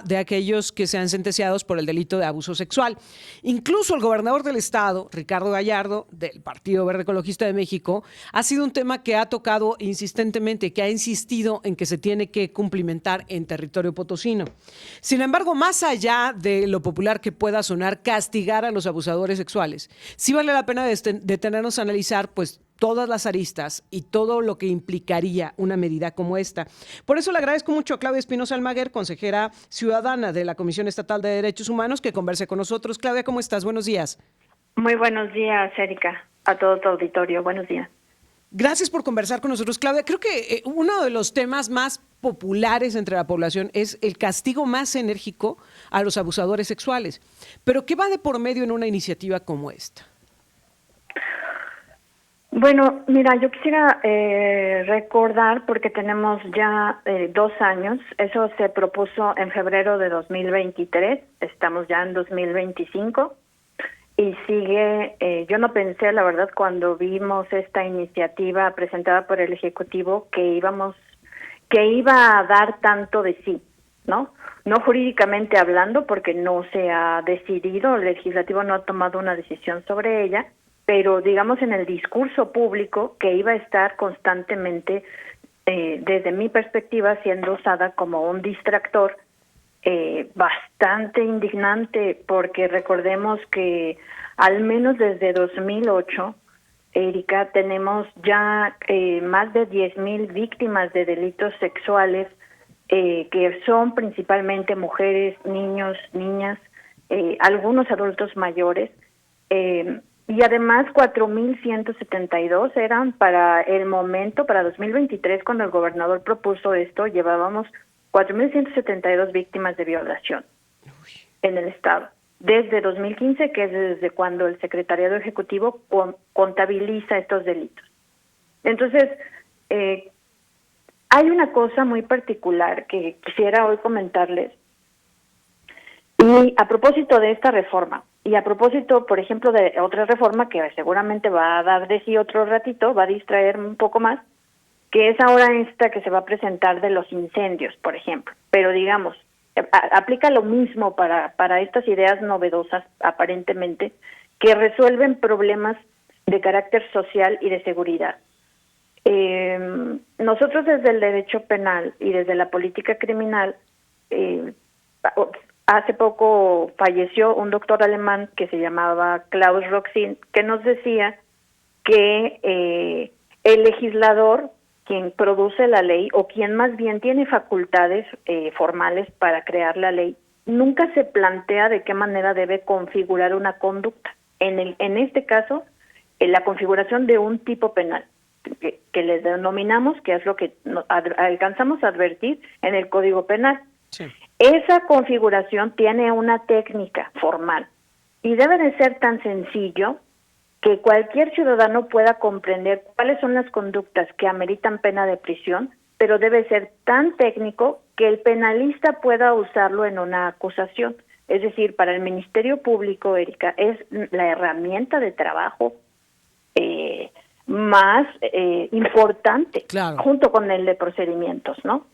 de aquellos que sean sentenciados por el delito de abuso sexual. Incluso el gobernador del estado, Ricardo Gallardo, del Partido Verde Ecologista de México, ha sido un tema que ha tocado insistentemente, que ha insistido en que se tiene que cumplimentar en territorio potosino. Sin embargo, más allá de lo popular que pueda sonar castigar a los abusadores sexuales, sí vale la pena detenernos a analizar, pues, todas las aristas y todo lo que implicaría una medida como esta. Por eso le agradezco mucho a Claudia Espinosa Almaguer, consejera ciudadana de la Comisión Estatal de Derechos Humanos, que converse con nosotros. Claudia, ¿cómo estás? Buenos días. Muy buenos días, Erika, a todo tu auditorio. Buenos días. Gracias por conversar con nosotros, Claudia. Creo que uno de los temas más populares entre la población es el castigo más enérgico a los abusadores sexuales. Pero ¿qué va de por medio en una iniciativa como esta? Bueno, mira, yo quisiera recordar, porque tenemos ya 2 años, eso se propuso en febrero de 2023, estamos ya en 2025 y sigue, yo no pensé, la verdad, cuando vimos esta iniciativa presentada por el Ejecutivo que iba a dar tanto de sí, ¿no? No jurídicamente hablando, porque no se ha decidido, el Legislativo no ha tomado una decisión sobre ella, pero digamos en el discurso público que iba a estar constantemente, desde mi perspectiva, siendo usada como un distractor bastante indignante, porque recordemos que al menos desde 2008, Erika, tenemos ya más de 10,000 víctimas de delitos sexuales, que son principalmente mujeres, niños, niñas, algunos adultos mayores, y además 4,172 eran para el momento, para 2023, cuando el gobernador propuso esto, llevábamos 4,172 víctimas de violación en el estado. Desde 2015, que es desde cuando el Secretariado Ejecutivo contabiliza estos delitos. Entonces, hay una cosa muy particular que quisiera hoy comentarles. Y a propósito de esta reforma, y a propósito, por ejemplo, de otra reforma que seguramente va a dar de sí otro ratito, va a distraer un poco más, que es ahora esta que se va a presentar de los incendios, por ejemplo. Pero digamos, aplica lo mismo para estas ideas novedosas, aparentemente, que resuelven problemas de carácter social y de seguridad. Nosotros desde el derecho penal y desde la política criminal, hace poco falleció un doctor alemán que se llamaba Klaus Roxin, que nos decía que el legislador, quien produce la ley, o quien más bien tiene facultades formales para crear la ley, nunca se plantea de qué manera debe configurar una conducta. En este caso, la configuración de un tipo penal, que les denominamos, que es lo que alcanzamos a advertir en el Código Penal. Sí. Esa configuración tiene una técnica formal y debe de ser tan sencillo que cualquier ciudadano pueda comprender cuáles son las conductas que ameritan pena de prisión, pero debe ser tan técnico que el penalista pueda usarlo en una acusación. Es decir, para el Ministerio Público, Erika, es la herramienta de trabajo más importante, claro, junto con el de procedimientos, ¿no?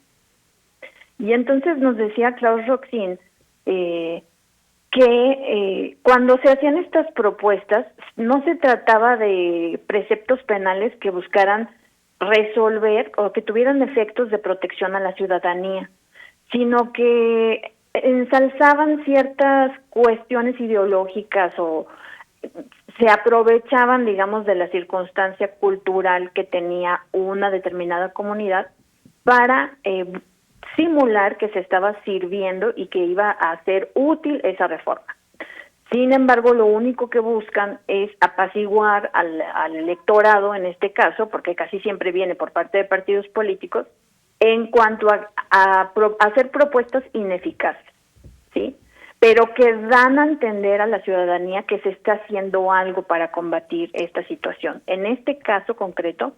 Y entonces nos decía Klaus Roxin que cuando se hacían estas propuestas no se trataba de preceptos penales que buscaran resolver o que tuvieran efectos de protección a la ciudadanía, sino que ensalzaban ciertas cuestiones ideológicas o se aprovechaban, digamos, de la circunstancia cultural que tenía una determinada comunidad para simular que se estaba sirviendo y que iba a ser útil esa reforma. Sin embargo, lo único que buscan es apaciguar al electorado, en este caso, porque casi siempre viene por parte de partidos políticos, en cuanto a hacer propuestas ineficaces, ¿sí? Pero que dan a entender a la ciudadanía que se está haciendo algo para combatir esta situación. En este caso concreto,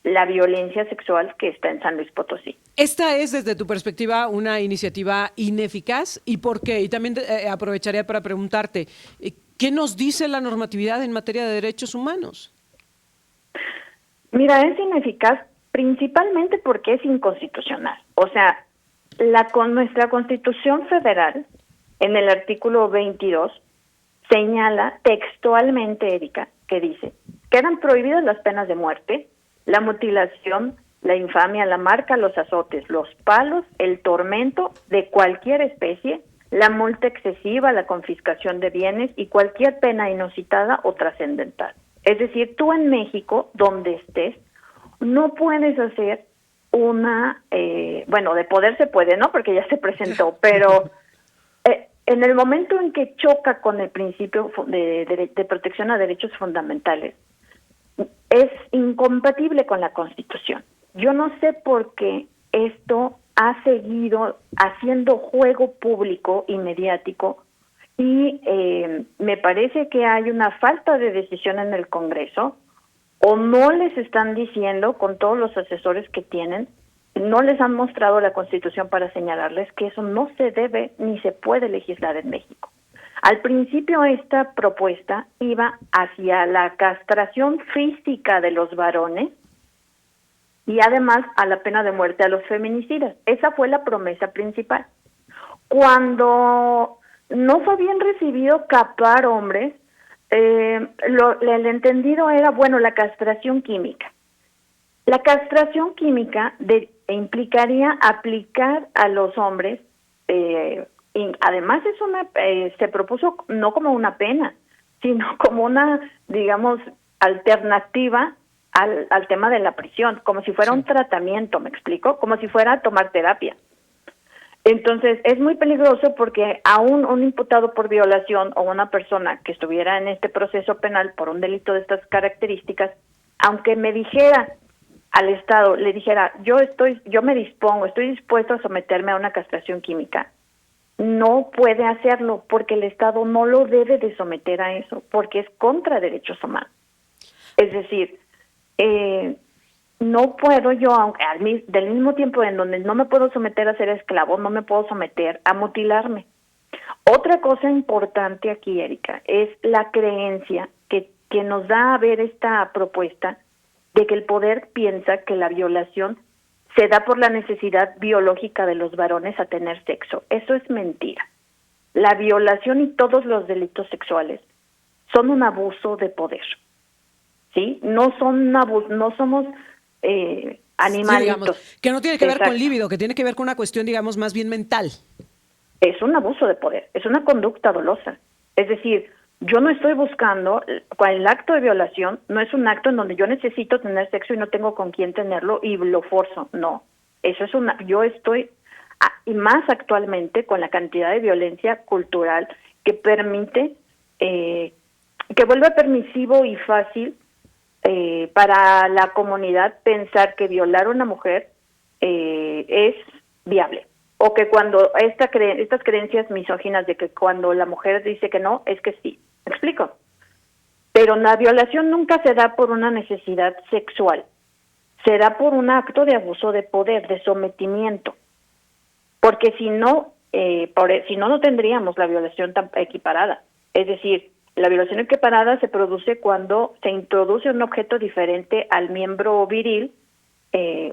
la violencia sexual que está en San Luis Potosí. ¿Esta es, desde tu perspectiva, una iniciativa ineficaz? ¿Y por qué? Y también aprovecharía para preguntarte, ¿qué nos dice la normatividad en materia de derechos humanos? Mira, es ineficaz principalmente porque es inconstitucional. O sea, Con nuestra Constitución Federal, en el artículo 22, señala textualmente, Erika, que dice: quedan prohibidas las penas de muerte, la mutilación, la infamia, la marca, los azotes, los palos, el tormento de cualquier especie, la multa excesiva, la confiscación de bienes y cualquier pena inusitada o trascendental. Es decir, tú en México, donde estés, no puedes hacer de poder se puede, ¿no? Porque ya se presentó, pero en el momento en que choca con el principio de protección a derechos fundamentales, es incompatible con la Constitución. Yo no sé por qué esto ha seguido haciendo juego público y mediático y me parece que hay una falta de decisión en el Congreso, o no les están diciendo, con todos los asesores que tienen, no les han mostrado la Constitución para señalarles que eso no se debe ni se puede legislar en México. Al principio esta propuesta iba hacia la castración física de los varones y además a la pena de muerte a los feminicidas. Esa fue la promesa principal. Cuando no fue bien recibido capar hombres, el entendido era, la castración química. La castración química implicaría aplicar a los hombres, además se propuso no como una pena, sino como una, digamos, alternativa al tema de la prisión, como si fuera un tratamiento, ¿me explico? Como si fuera a tomar terapia. Entonces, es muy peligroso porque aún un imputado por violación o una persona que estuviera en este proceso penal por un delito de estas características, aunque me dijera al Estado, le dijera, estoy dispuesto a someterme a una castración química, no puede hacerlo porque el Estado no lo debe de someter a eso, porque es contra derechos humanos. Es decir, no puedo yo, aunque del mismo tiempo en donde no me puedo someter a ser esclavo, no me puedo someter a mutilarme. Otra cosa importante aquí, Erika, es la creencia que nos da a ver esta propuesta de que el poder piensa que la violación se da por la necesidad biológica de los varones a tener sexo. Eso es mentira. La violación y todos los delitos sexuales son un abuso de poder. ¿Sí? No somos animalitos. Sí, digamos, que no tiene que ver con líbido, que tiene que ver con una cuestión, digamos, más bien mental. Es un abuso de poder, es una conducta dolosa. Es decir, yo no estoy buscando, el acto de violación no es un acto en donde yo necesito tener sexo y no tengo con quién tenerlo y lo forzo, no. Eso es y más actualmente con la cantidad de violencia cultural que permite, que vuelve permisivo y fácil para la comunidad pensar que violar a una mujer es viable. O que cuando estas creencias misóginas de que cuando la mujer dice que no, es que sí. ¿Me explico? Pero la violación nunca se da por una necesidad sexual. Se da por un acto de abuso de poder, de sometimiento. Porque si no, no tendríamos la violación tan equiparada. Es decir, la violación equiparada se produce cuando se introduce un objeto diferente al miembro viril,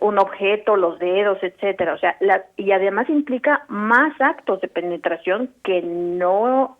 un objeto, los dedos, etcétera. O sea, y además implica más actos de penetración que no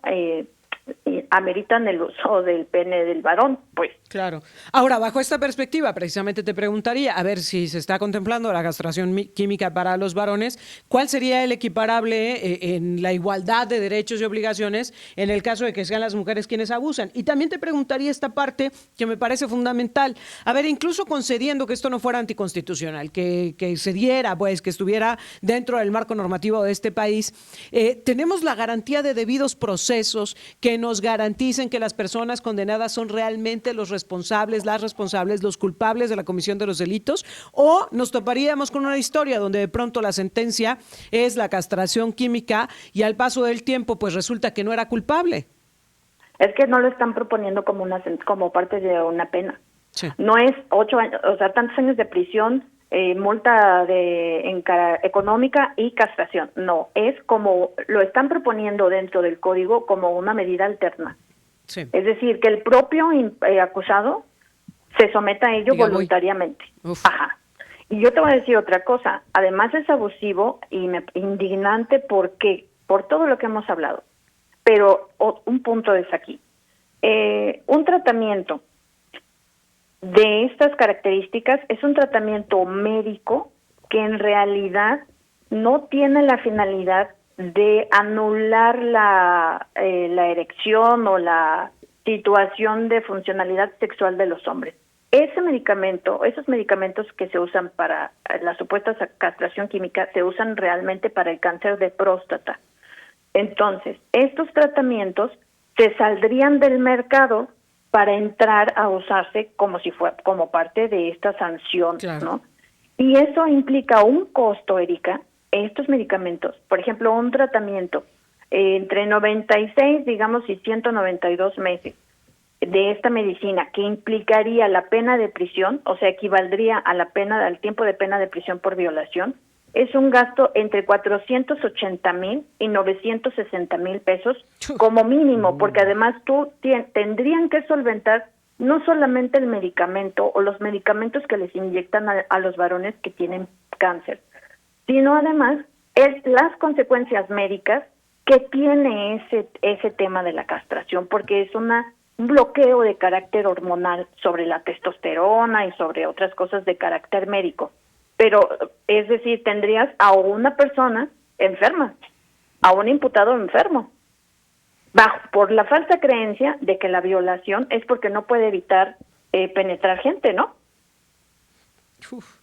ameritan el uso del pene del varón, pues. Claro. Ahora, bajo esta perspectiva, precisamente te preguntaría, a ver si se está contemplando la castración química para los varones, ¿cuál sería el equiparable en la igualdad de derechos y obligaciones en el caso de que sean las mujeres quienes abusan? Y también te preguntaría esta parte que me parece fundamental. A ver, incluso concediendo que esto no fuera anticonstitucional, que se diera, pues, que estuviera dentro del marco normativo de este país, tenemos la garantía de debidos procesos que nos garanticen que las personas condenadas son realmente las responsables, los culpables de la comisión de los delitos, o nos toparíamos con una historia donde de pronto la sentencia es la castración química y al paso del tiempo pues resulta que no era culpable. Es que no lo están proponiendo como parte de una pena. Sí. No es 8 años, o sea, tantos años de prisión, multa económica y castración. No, es como lo están proponiendo dentro del código como una medida alterna. Sí. Es decir, que el propio acusado se someta a ello voluntariamente. Ajá. Y yo te voy a decir otra cosa, además es abusivo y indignante porque por todo lo que hemos hablado, pero un punto es aquí. Un tratamiento de estas características es un tratamiento médico que en realidad no tiene la finalidad de anular la erección o la situación de funcionalidad sexual de los hombres. Ese medicamento, esos medicamentos que se usan para la supuesta castración química, se usan realmente para el cáncer de próstata. Entonces, estos tratamientos se saldrían del mercado para entrar a usarse como si fuera como parte de esta sanción, claro, ¿no? Y eso implica un costo, Erika. Estos medicamentos, por ejemplo, un tratamiento entre 96, digamos, y 192 meses de esta medicina, que implicaría la pena de prisión, o sea, equivaldría a la pena, al tiempo de pena de prisión por violación, es un gasto entre 480,000 y 960,000 pesos como mínimo, porque además tendrían que solventar no solamente el medicamento o los medicamentos que les inyectan a los varones que tienen cáncer, sino además las consecuencias médicas que tiene ese tema de la castración, porque es un bloqueo de carácter hormonal sobre la testosterona y sobre otras cosas de carácter médico. Pero, es decir, tendrías a una persona enferma, a un imputado enfermo, por la falsa creencia de que la violación es porque no puede evitar penetrar gente, ¿no? Uf.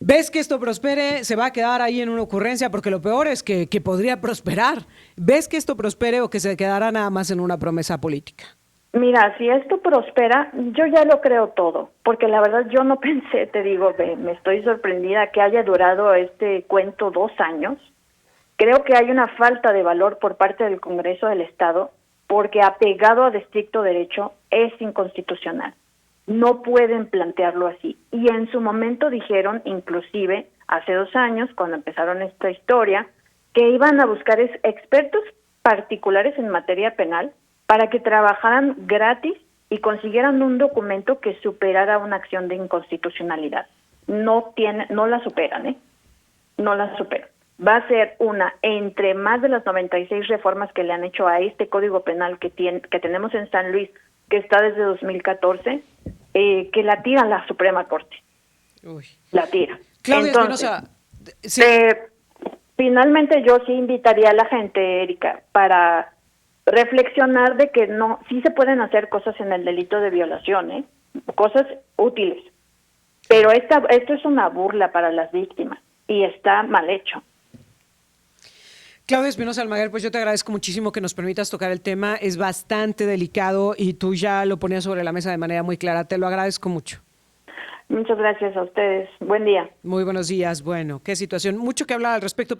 ¿Ves que esto prospere? ¿Se va a quedar ahí en una ocurrencia? Porque lo peor es que podría prosperar. ¿Ves que esto prospere o que se quedará nada más en una promesa política? Mira, si esto prospera, yo ya lo creo todo, porque la verdad yo no pensé, te digo, me estoy sorprendida que haya durado este cuento 2 años. Creo que hay una falta de valor por parte del Congreso del Estado, porque apegado a estricto derecho es inconstitucional. No pueden plantearlo así. Y en su momento dijeron, inclusive hace 2 años, cuando empezaron esta historia, que iban a buscar expertos particulares en materia penal para que trabajaran gratis y consiguieran un documento que superara una acción de inconstitucionalidad. No la superan, no la superan. Va a ser una entre más de las 96 reformas que le han hecho a este Código Penal que tenemos en San Luis, que está desde 2014, que la tira la Suprema Corte. Uy. La tira. Claudia Entonces, Espinosa, sí. Finalmente yo sí invitaría a la gente, Erika, para reflexionar de que sí se pueden hacer cosas en el delito de violación, cosas útiles, pero esto es una burla para las víctimas y está mal hecho. Claudia Espinosa Almaguer, pues yo te agradezco muchísimo que nos permitas tocar el tema, es bastante delicado y tú ya lo ponías sobre la mesa de manera muy clara, te lo agradezco mucho. Muchas gracias a ustedes, buen día. Muy buenos días, bueno, qué situación, mucho que hablar al respecto, pero